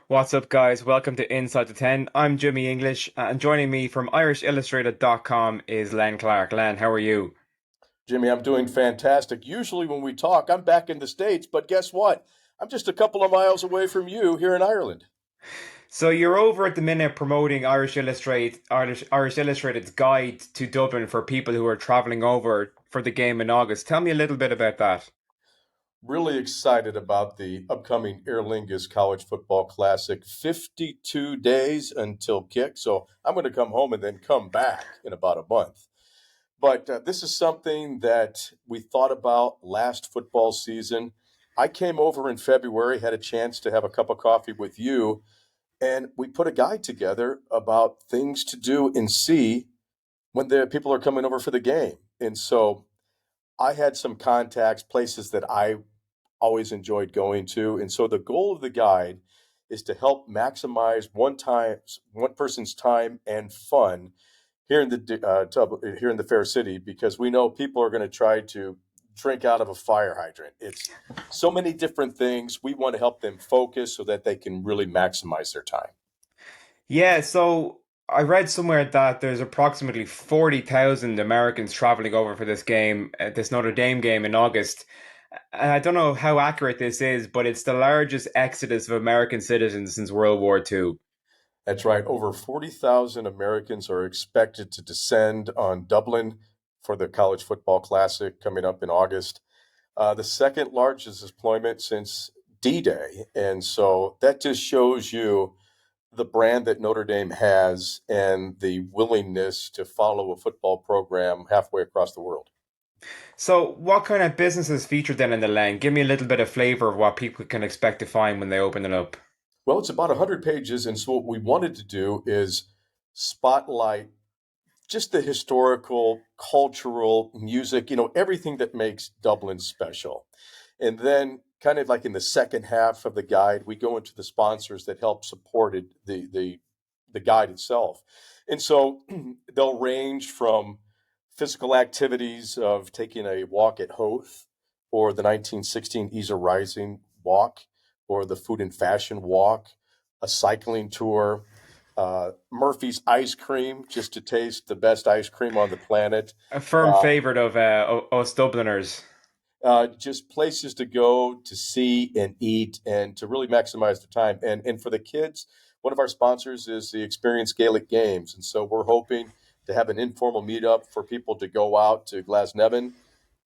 What's up, guys? Welcome to Inside the 10. I'm Jimmy English, and joining me from IrishIllustrated.com is Len Clark. Len, how are you? Jimmy, I'm doing fantastic. Usually, when we talk, I'm back in the States, but guess what? I'm just a couple of miles away from you here in Ireland. So you're over at the minute promoting Irish Illustrated's guide to Dublin for people who are traveling over for the game in August. Tell me a little bit about that. Really excited about the upcoming Aer Lingus College Football Classic. 52 days until kick, so I'm going to come home and then come back in about a month. But this is something that we thought about last football season. I came over in February, had a chance to have a cup of coffee with you, and we put a guide together about things to do and see when the people are coming over for the game. And so I had some contacts, places that I always enjoyed going to. And so the goal of the guide is to help maximize one person's time and fun here in here in the fair city, because we know people are going to try to drink out of a fire hydrant. It's so many different things. We want to help them focus so that they can really maximize their time. Yeah, so I read somewhere that there's approximately 40,000 Americans traveling over for this game, this Notre Dame game in August. And I don't know how accurate this is, but it's the largest exodus of American citizens since World War II. That's right. Over 40,000 Americans are expected to descend on Dublin for the College Football Classic coming up in August. The second largest deployment since D Day. And so that just shows you the brand that Notre Dame has and the willingness to follow a football program halfway across the world. So, what kind of businesses featured then in the lane? Give me a little bit of flavor of what people can expect to find when they open it up. Well, it's about 100 pages. And so what we wanted to do is spotlight just the historical, cultural, music, everything that makes Dublin special. And then kind of like in the second half of the guide, we go into the sponsors that help supported the guide itself. And so they'll range from physical activities of taking a walk at Hoth, or the 1916 Ease Rising walk, or the food and fashion walk, a cycling tour, Murphy's ice cream, just to taste the best ice cream on the planet. A firm Uh, favorite of us Dubliners. just places to go to see and eat and to really maximize the time. And for the kids, one of our sponsors is the Experience Gaelic Games, and so we're hoping to have an informal meetup for people to go out to Glasnevin,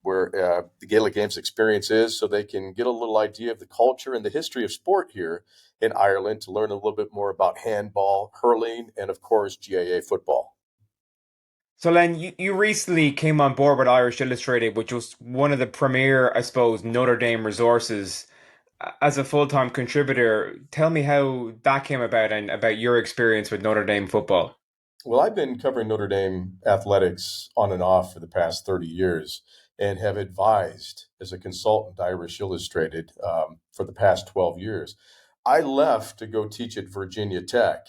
where the Gaelic Games experience is, so they can get a little idea of the culture and the history of sport here in Ireland, to learn a little bit more about handball, hurling, and of course GAA football. So, Len, you recently came on board with Irish Illustrated, which was one of the premier, I suppose, Notre Dame resources. As a full-time contributor, tell me how that came about and about your experience with Notre Dame football. Well, I've been covering Notre Dame athletics on and off for the past 30 years, and have advised as a consultant Irish Illustrated for the past 12 years. I left to go teach at Virginia Tech,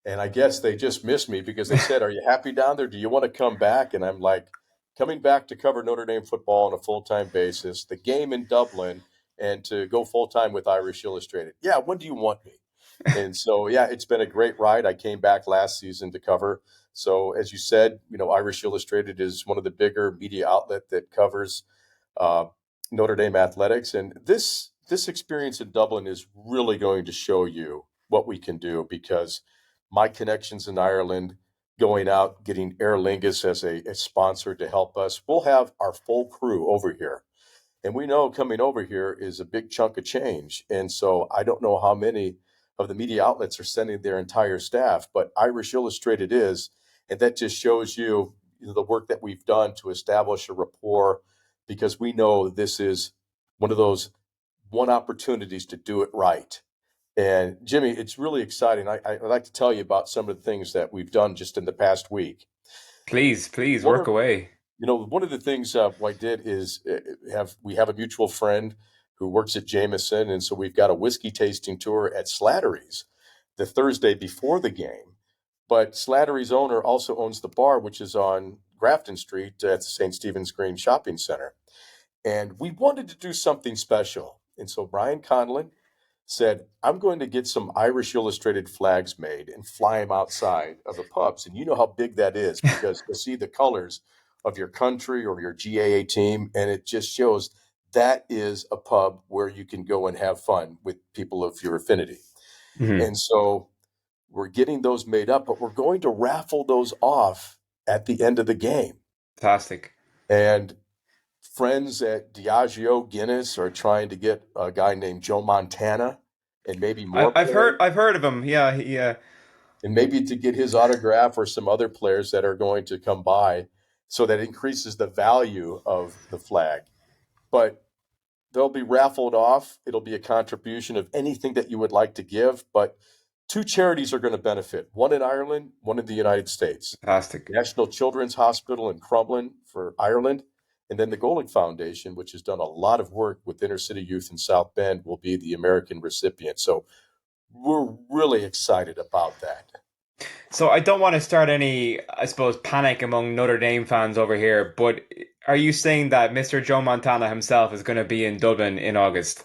and I guess they just missed me because they said, "Are you happy down there? Do you want to come back?" And I'm like, coming back to cover Notre Dame football on a full time basis, the game in Dublin, and to go full time with Irish Illustrated. Yeah, when do you want me? And so, yeah, it's been a great ride. I came back last season to cover. So, as you said, Irish Illustrated is one of the bigger media outlet that covers uh, Notre Dame athletics, and this experience in Dublin is really going to show you what we can do, because my connections in Ireland, going out, getting Aer Lingus as a sponsor to help us, we'll have our full crew over here. And we know coming over here is a big chunk of change. And so I don't know how many of the media outlets are sending their entire staff, but Irish Illustrated is. And that just shows you, the work that we've done to establish a rapport, because we know this is one of those one opportunities to do it right. And Jimmy, it's really exciting. I'd like to tell you about some of the things that we've done just in the past week. Please, please One work of away. one of the things I did is have a mutual friend who works at Jameson, and so we've got a whiskey tasting tour at Slattery's the Thursday before the game. But Slattery's owner also owns the bar, which is on Grafton Street at the St. Stephen's Green Shopping Center. And we wanted to do something special. And so Brian Conlon said, I'm going to get some Irish illustrated flags made and fly them outside of the pubs. And you know how big that is because you'll see the colors of your country or your GAA team, and it just shows that is a pub where you can go and have fun with people of your affinity. Hmm. And so we're getting those made up, but we're going to raffle those off at the end of the game. Fantastic. And friends at Diageo Guinness are trying to get a guy named Joe Montana and maybe more players, I've heard of him. Yeah, yeah. and maybe to get his autograph or some other players that are going to come by. So that increases the value of the flag. But they'll be raffled off. It'll be a contribution of anything that you would like to give. But two charities are going to benefit, one in Ireland, one in the United States. Fantastic. National Children's Hospital in Crumlin for Ireland, and then the Gaelic Foundation, which has done a lot of work with inner city youth in South Bend, will be the American recipient. So we're really excited about that. So I don't want to start any, I suppose, panic among Notre Dame fans over here, but are you saying that Mr. Joe Montana himself is going to be in Dublin in August?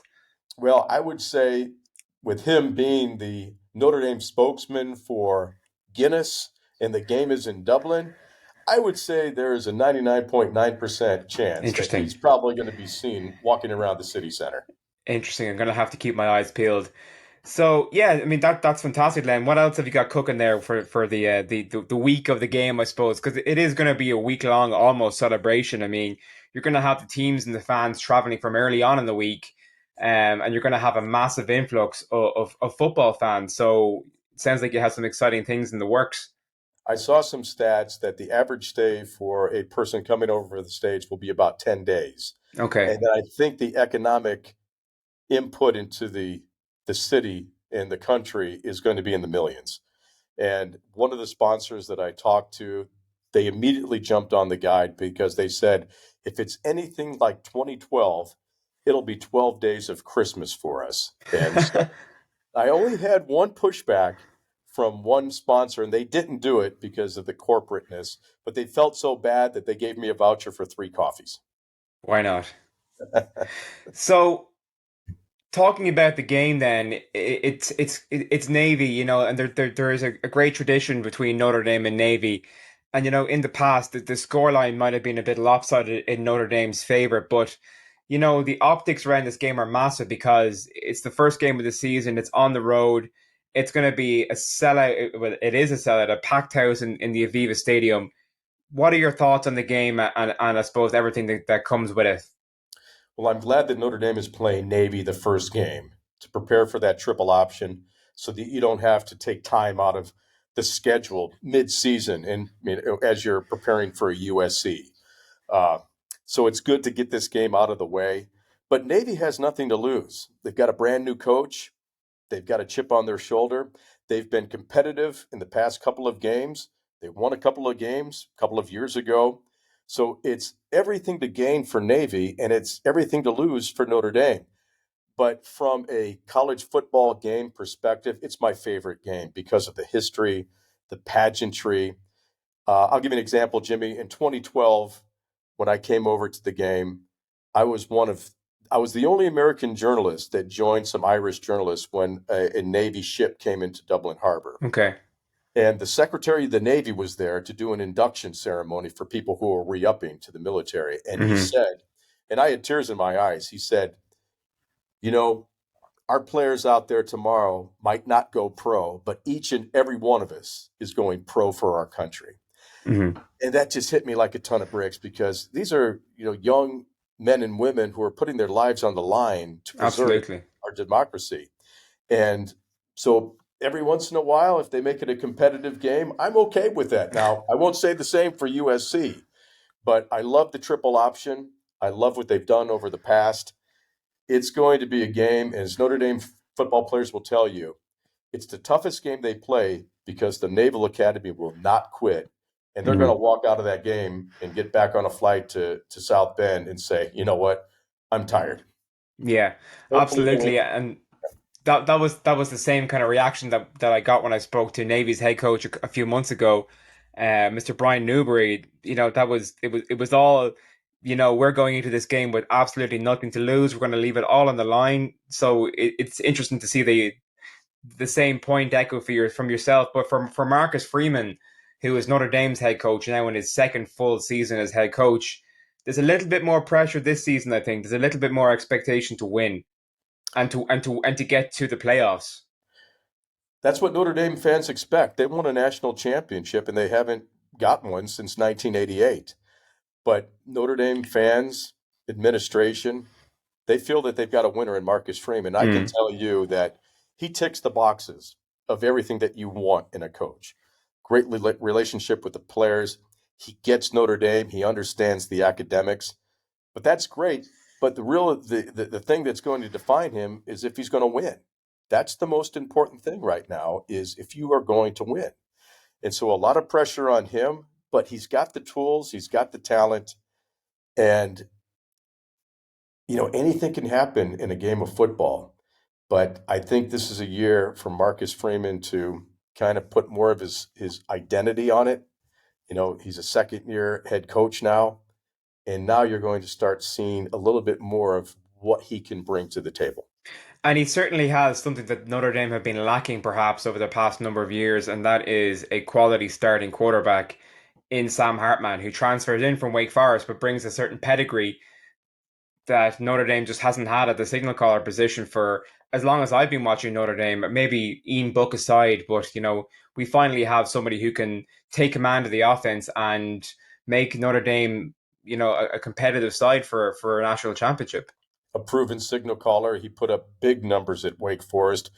Well, I would say with him being the Notre Dame spokesman for Guinness and the game is in Dublin, I would say there is a 99.9% chance that Interesting. he's probably going to be seen walking around the city center. Interesting. I'm going to have to keep my eyes peeled. So yeah, I mean that's fantastic, Len. What else have you got cooking there for the week of the game, I suppose? Because it is going to be a week long almost celebration. I mean, you're going to have the teams and the fans traveling from early on in the week, and you're going to have a massive influx of football fans. So it sounds like you have some exciting things in the works. I saw some stats that the average stay for a person coming over the States will be about 10 days. Okay. And then I think the economic input into the city and the country is going to be in the millions. And one of the sponsors that I talked to, they immediately jumped on the guide because they said, if it's anything like 2012, it'll be 12 days of Christmas for us. And so I only had one pushback from one sponsor, and they didn't do it because of the corporateness, but they felt so bad that they gave me a voucher for three coffees. Why not? So talking about the game, then it's Navy, and there is a great tradition between Notre Dame and Navy, and in the past the scoreline might have been a bit lopsided in Notre Dame's favor, but the optics around this game are massive because it's the first game of the season, it's on the road, it's going to be a sellout. Well, it is a sellout, a packed house in the Aviva Stadium. What are your thoughts on the game and I suppose everything that comes with it? Well, I'm glad that Notre Dame is playing Navy the first game to prepare for that triple option so that you don't have to take time out of the schedule mid-season and as you're preparing for a USC. Uh, so it's good to get this game out of the way. But Navy has nothing to lose. They've got a brand new coach. They've got a chip on their shoulder. They've been competitive in the past couple of games. They won a couple of games a couple of years ago. So it's everything to gain for Navy and it's everything to lose for Notre Dame. But from a college football game perspective, it's my favorite game because of the history, the pageantry. I'll give you an example, Jimmy. In 2012, when I came over to the game, I was one of I was the only American journalist that joined some Irish journalists when a Navy ship came into Dublin Harbor. Okay. And the Secretary of the Navy was there to do an induction ceremony for people who were re-upping to the military. And he Hmm. said, and I had tears in my eyes, he said, you know, our players out there tomorrow might not go pro, but each and every one of us is going pro for our country. Hmm. And that just hit me like a ton of bricks because these are, young men and women who are putting their lives on the line to preserve Absolutely. our democracy. And so every once in a while, if they make it a competitive game, I'm okay with that. Now, I won't say the same for USC, but I love the triple option. I love what they've done over the past. It's going to be a game, as Notre Dame football players will tell you, it's the toughest game they play because the Naval Academy will not quit. And they're going to Hmm. walk out of that game and get back on a flight to South Bend and say, you know what? I'm tired. Yeah, Hopefully they win. absolutely. And that was the same kind of reaction that I got when I spoke to Navy's head coach a few months ago, Mr. Brian Newbury. That was it was all. we're going into this game with absolutely nothing to lose. We're going to leave it all on the line. So it's interesting to see the same point echo from yourself, but for Marcus Freeman, who is Notre Dame's head coach now in his second full season as head coach, there's a little bit more pressure this season. I think there's a little bit more expectation to win and to get to the playoffs. That's what Notre Dame fans expect. They won a national championship, and they haven't gotten one since 1988. But Notre Dame fans, administration, they feel that they've got a winner in Marcus Freeman. I can Mm. tell you that he ticks the boxes of everything that you want in a coach. Great relationship with the players. He gets Notre Dame. He understands the academics. But that's great. But the thing that's going to define him is if he's going to win. That's the most important thing right now is if you are going to win. And so a lot of pressure on him, but he's got the tools, he's got the talent, and anything can happen in a game of football. But I think this is a year for Marcus Freeman to kind of put more of his identity on it. He's a second year head coach now, and now you're going to start seeing a little bit more of what he can bring to the table. And he certainly has something that Notre Dame have been lacking perhaps over the past number of years, and that is a quality starting quarterback in Sam Hartman, who transfers in from Wake Forest but brings a certain pedigree that Notre Dame just hasn't had at the signal caller position for as long as I've been watching Notre Dame. Maybe Ian Book aside, but we finally have somebody who can take command of the offense and make Notre Dame, a competitive side for a national championship. A proven signal caller. He put up big numbers at Wake Forest.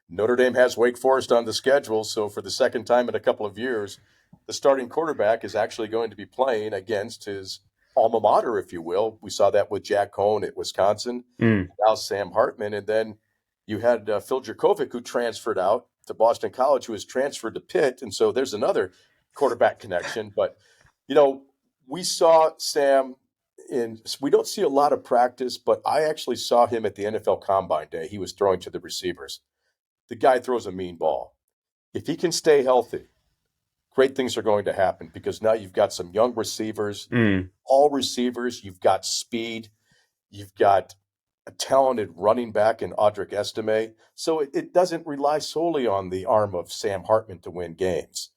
Notre Dame has Wake Forest on the schedule, so for the second time in a couple of years, the starting quarterback is actually going to be playing against his alma mater, if you will. We saw that with Jack Cohn at Wisconsin, Mm. now Sam Hartman, and then you had Phil Jurkovec, who transferred out to Boston College, who was transferred to Pitt, and so there's another quarterback connection. But you know, we saw Sam in. We don't see a lot of practice, but I actually saw him at the NFL Combine Day. He was throwing to the receivers. The guy throws a mean ball. If he can stay healthy, great things are going to happen because now you've got some young receivers, Mm. all receivers. You've got speed. You've got a talented running back in Audric Estime. So it doesn't rely solely on the arm of Sam Hartman to win games.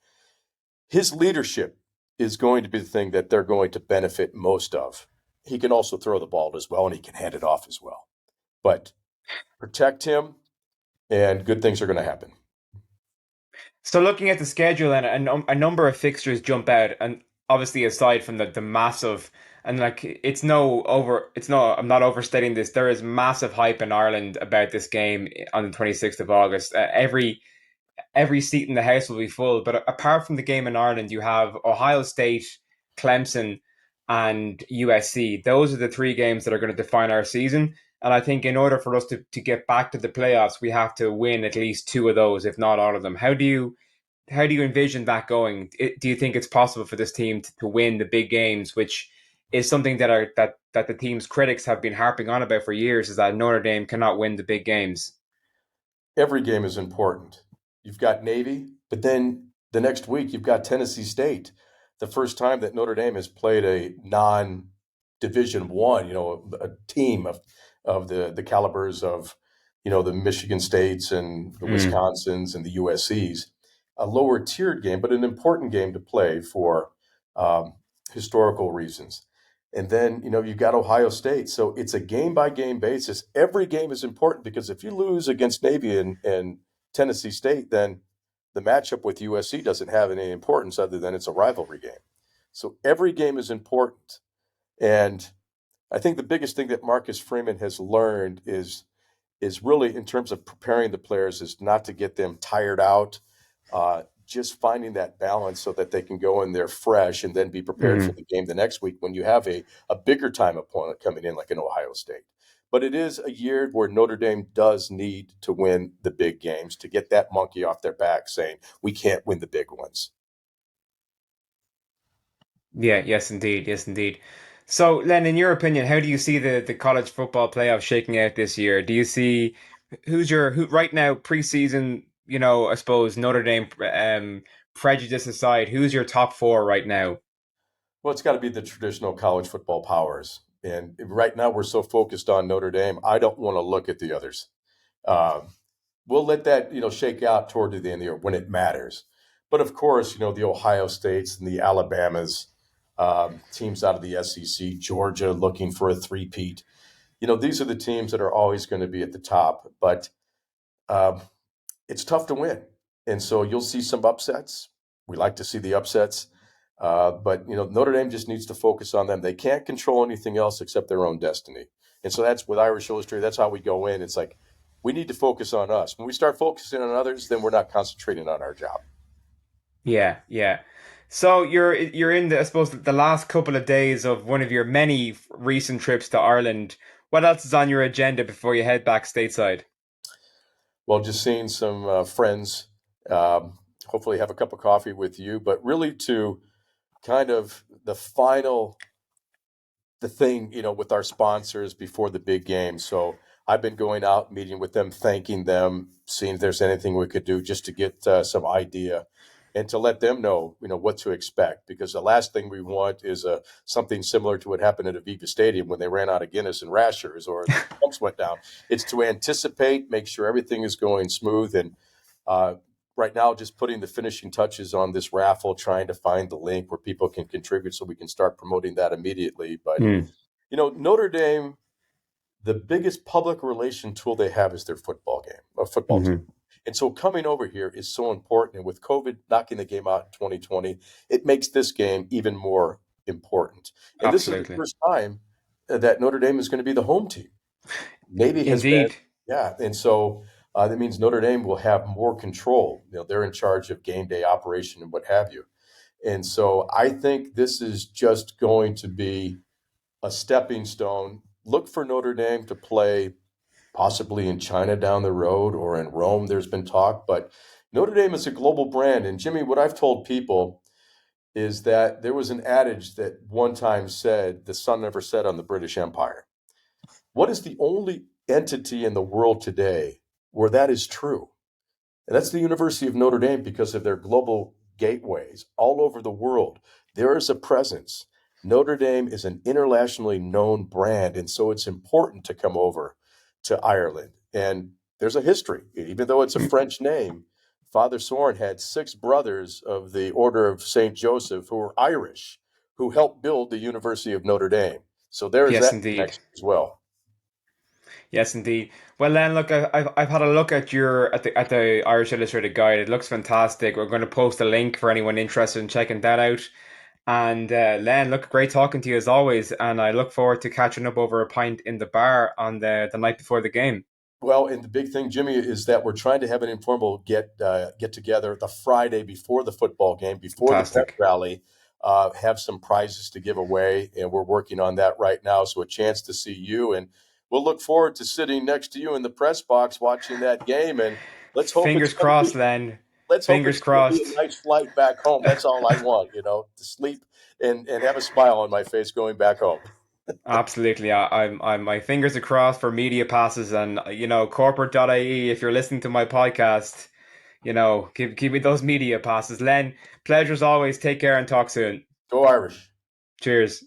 His leadership is going to be the thing that they're going to benefit most of. He can also throw the ball as well, and he can hand it off as well. But protect him, and good things are going to happen. So looking at the schedule and a number of fixtures jump out, and obviously aside from the massive and like I'm not overstating this. There is massive hype in Ireland about this game on the 26th of August. Every seat in the house will be full. But apart from the game in Ireland, you have Ohio State, Clemson, and USC. Those are the three games that are going to define our season. And I think in order for us to get back to the playoffs, we have to win at least two of those, if not all of them. How do you envision that going? Do you think it's possible for this team to win the big games, which is something that the team's critics have been harping on about for years, is that Notre Dame cannot win the big games? Every game is important. You've got Navy, but then the next week you've got Tennessee State. The first time that Notre Dame has played a non-Division One, a team of the calibers of, the Michigan States and the Mm. Wisconsins and the USCs, a lower tiered game, but an important game to play for um, historical reasons. And then, you've got Ohio State. So it's a game by game basis. Every game is important because if you lose against Navy and Tennessee State, then the matchup with USC doesn't have any importance other than it's a rivalry game. So every game is important. And I think the biggest thing that Marcus Freeman has learned is really in terms of preparing the players is not to get them tired out, just finding that balance so that they can go in there fresh and then be prepared for Mm. the game the next week when you have a bigger time opponent coming in like an Ohio State. But it is a year where Notre Dame does need to win the big games to get that monkey off their back saying, we can't win the big ones. Yeah, yes, indeed, yes, indeed. So, Len, in your opinion, how do you see the college football playoff shaking out this year? Do you see who right now preseason? I suppose Notre Dame prejudice aside, who's your top four right now? Well, it's got to be the traditional college football powers. And right now, we're so focused on Notre Dame. I don't want to look at the others. Um, we'll let that shake out toward the end of the year when it matters. But of course, the Ohio States and the Alabamas, teams out of the SEC, Georgia looking for a three-peat. These are the teams that are always going to be at the top. But um, it's tough to win. And so you'll see some upsets. We like to see the upsets. But Notre Dame just needs to focus on them. They can't control anything else except their own destiny. And so that's with Irish Illustrated. That's how we go in. It's like we need to focus on us. When we start focusing on others, then we're not concentrating on our job. Yeah, yeah. So you're in I suppose the last couple of days of one of your many recent trips to Ireland. What else is on your agenda before you head back stateside? Well, just seeing some friends. Hopefully, have a cup of coffee with you. But really, to kind of the thing, with our sponsors before the big game. So I've been going out, meeting with them, thanking them, seeing if there's anything we could do just to get some idea and to let them know, what to expect. Because the last thing we want is something similar to what happened at Aviva Stadium when they ran out of Guinness and rashers or the pumps went down. It's to anticipate, make sure everything is going smooth. And uh, right now, just putting the finishing touches on this raffle, trying to find the link where people can contribute so we can start promoting that immediately. But Hmm. Notre Dame, the biggest public relation tool they have is their football game, a football team. Hmm. And so coming over here is so important. And with COVID knocking the game out in 2020, it makes this game even more important. And this is the Absolutely. first time that Notre Dame is going to be the home team. Navy has been, Indeed. yeah. And so that means Notre Dame will have more control. They're in charge of game day operation and what have you. And so I think this is just going to be a stepping stone. Look for Notre Dame to play possibly in China down the road or in Rome. There's been talk, but Notre Dame is a global brand. And Jimmy, what I've told people is that there was an adage that one time said, the sun never set on the British Empire. What is the only entity in the world today where that is true? And that's the University of Notre Dame because of their global gateways all over the world. There is a presence. Notre Dame is an internationally known brand, and so it's important to come over to Ireland. And there's a history, even though it's a French name. Father Soren had six brothers of the Order of St. Joseph who were Irish, who helped build the University of Notre Dame. So there is Yes, that indeed. connection as well. Yes, indeed. Well, then, look, I've had a look at the Irish Illustrated Guide. It looks fantastic. We're going to post a link for anyone interested in checking that out. And Len, look, great talking to you as always. And I look forward to catching up over a pint in the bar on the night before the game. Well, and the big thing, Jimmy, is that we're trying to have an informal get together the Friday before the football game, before the pep Fantastic. rally. Have some prizes to give away, and we're working on that right now. So a chance to see you, and we'll look forward to sitting next to you in the press box watching that game. And let's hope it's Fingers going to crossed, be Len. let's hope Fingers it's going to be crossed. a nice flight back home. That's all I want, to sleep and have a smile on my face going back home. Absolutely. My fingers are crossed for media passes and, corporate.ie. If you're listening to my podcast, give me those media passes. Len, pleasure as always. Take care and talk soon. Go Irish. Cheers.